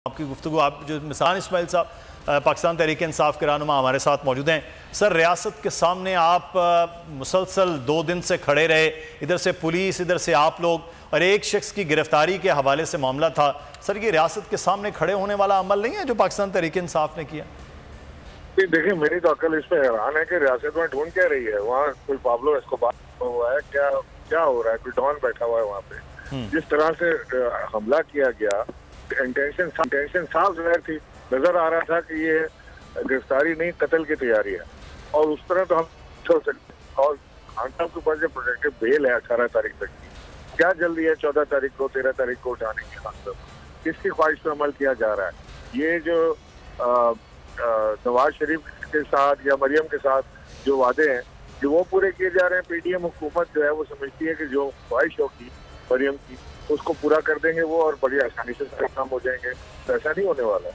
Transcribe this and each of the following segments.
आपकी गुफ्तगू आप जो मिसान इस्माइल साहब पाकिस्तान तहरीक इंसाफ के रहनुमा हमारे साथ मौजूद हैं। सर, रियासत के सामने आप मुसलसल 2 दिन से खड़े रहे, इधर से पुलिस इधर से आप लोग, और एक शख्स की गिरफ्तारी के हवाले से मामला था। सर, ये रियासत के सामने खड़े होने वाला अमल नहीं है जो पाकिस्तान तहरीक इंसाफ ने किया? देखिए, मेरी तो अकल इस पे हैरान है कि रियासत में ढूंढ क्या रही है। वहाँ कोई पाब्लो एस्कोबार हुआ है, क्या हो रहा है? कोई डॉन बैठा हुआ है वहाँ पे। जिस तरह से हमला किया गया, इंटेंशन साफ जाहिर थी, नजर आ रहा था कि ये गिरफ्तारी नहीं, कत्ल की तैयारी है। और उस तरह तो हम छोड़ सकते। और खान साहब के ऊपर जो प्रोटेक्टिव बेल है 18 तारीख तक की, क्या जल्दी है 14 तारीख को 13 तारीख को उठाने की? खान साहब किसकी ख्वाहिश पर अमल किया जा रहा है? ये जो नवाज शरीफ के साथ या मरियम के साथ जो वादे हैं जो वो पूरे किए जा रहे हैं, पीटीएम हुकूमत जो है वो समझती है कि जो ख्वाहिश होगी मरियम की उसको पूरा कर देंगे वो, और बड़ी आसानी से सारे काम हो जाएंगे। तो ऐसा नहीं होने वाला है।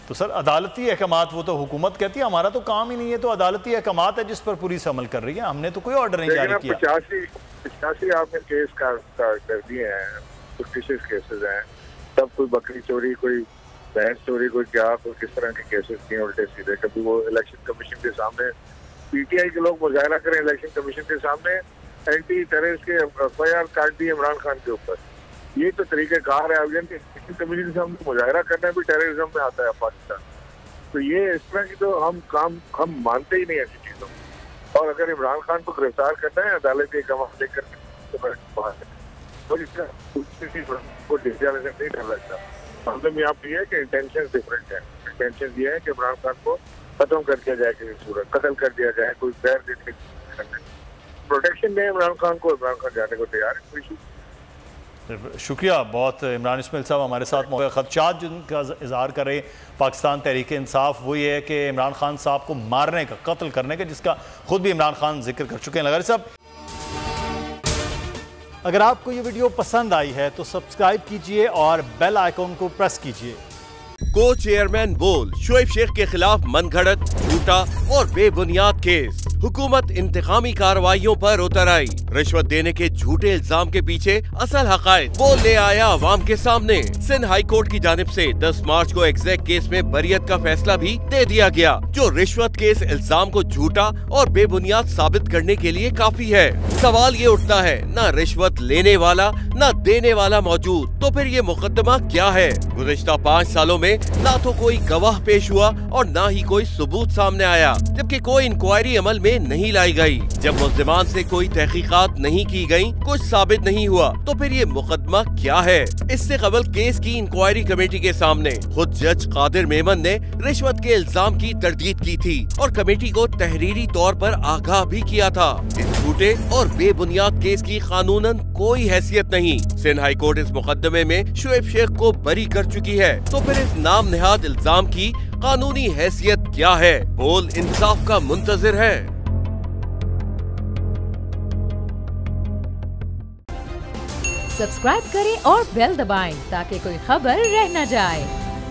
तो सर, अदालती अहकामात, वो तो हुकूमत कहती है हमारा तो काम ही नहीं है, तो अदालती अहकामात है जिस पर पुलिस अमल कर रही है, हमने तो कोई ऑर्डर नहीं जारी किया। 85 आपने केस कर दिए हैं, फिक्टिशियस केसेस हैं, तब कोई बकरी चोरी, कोई भैंस चोरी, कोई क्या, कोई किस तरह के केसेस किए उल्टे सीधे। कभी वो इलेक्शन कमीशन के सामने पीटीआई के लोग मुजाहरा करें, इलेक्शन कमीशन के सामने एंटी टेररिस्ट के एफआईआर काट दी इमरान खान के ऊपर। ये तो तरीक़ेकार है। इलेक्शन कमीशन के सामने मुजाहरा करना भी टेररिज्म में आता है पाकिस्तान। तो ये इस तरह की तो हम मानते ही नहीं ऐसी चीजों। और अगर इमरान खान को गिरफ्तार करना है अदालत के कमाल लेकर तो इसको डिजाइन नहीं डर लगता। प्रॉब्लम यहाँ पे है कि इंटेंशन डिफरेंट है। इंटेंशन ये है कि इमरान खान को खत्म कर दिया जाए, किसी सूरत कत्ल कर दिया जाए, कोई पैर देने प्रोटेक्शन दें इमरान खान को। इमरान खान जाने को तैयार है, कोई इशू। शुक्रिया बहुत इमरान इस्माइल साहब हमारे साथ मौजूद। खदशात जिनका इजहार कर रहे पाकिस्तान तहरीक इंसाफ वो ये है कि इमरान खान साहब को मारने का, कत्ल करने का, जिसका खुद भी इमरान खान जिक्र कर चुके हैं। लगारी साहब, अगर आपको ये वीडियो पसंद आई है तो सब्सक्राइब कीजिए और बेल आइकॉन को प्रेस कीजिए। को चेयरमैन बोल शोएब शेख के खिलाफ मनगढ़ंत, झूठा और बेबुनियाद केस। हुकूमत इंतकामी कार्रवाइयों पर उतर आई। रिश्वत देने के झूठे इल्जाम के पीछे असल हकायक वो ले आया अवाम के सामने। सिंध हाई कोर्ट की जानिब से 10 मार्च को एग्जैक्ट केस में बरियत का फैसला भी दे दिया गया, जो रिश्वत के इस इल्जाम को झूठा और बेबुनियाद साबित करने के लिए काफी है। सवाल ये उठता है, न रिश्वत लेने वाला न देने वाला मौजूद, तो फिर ये मुकदमा क्या है? गुज़िश्ता 5 सालों में ना तो कोई गवाह पेश हुआ और ना ही कोई सबूत सामने आया, जबकि कोई इंक्वायरी अमल में नहीं लाई गई। जब मुल्ज़िमान से कोई तहकीकात नहीं की गई, कुछ साबित नहीं हुआ, तो फिर ये मुकदमा क्या है? इससे कबल केस की इंक्वायरी कमेटी के सामने खुद जज कादिर मेमन ने रिश्वत के इल्जाम की तरदीद की थी और कमेटी को तहरीरी तौर पर आगाह भी किया था। इस झूठे और बेबुनियाद केस की कानूनन कोई हैसियत नहीं। सिंध हाई कोर्ट इस मुकदमे में शोएब शेख को बरी कर चुकी है, तो फिर इस नाम नेहाद इल्जाम की कानूनी हैसियत क्या है? बोल इंसाफ का मुंतजिर है। सब्सक्राइब करें और बेल दबाएं ताकि कोई खबर रह न जाए।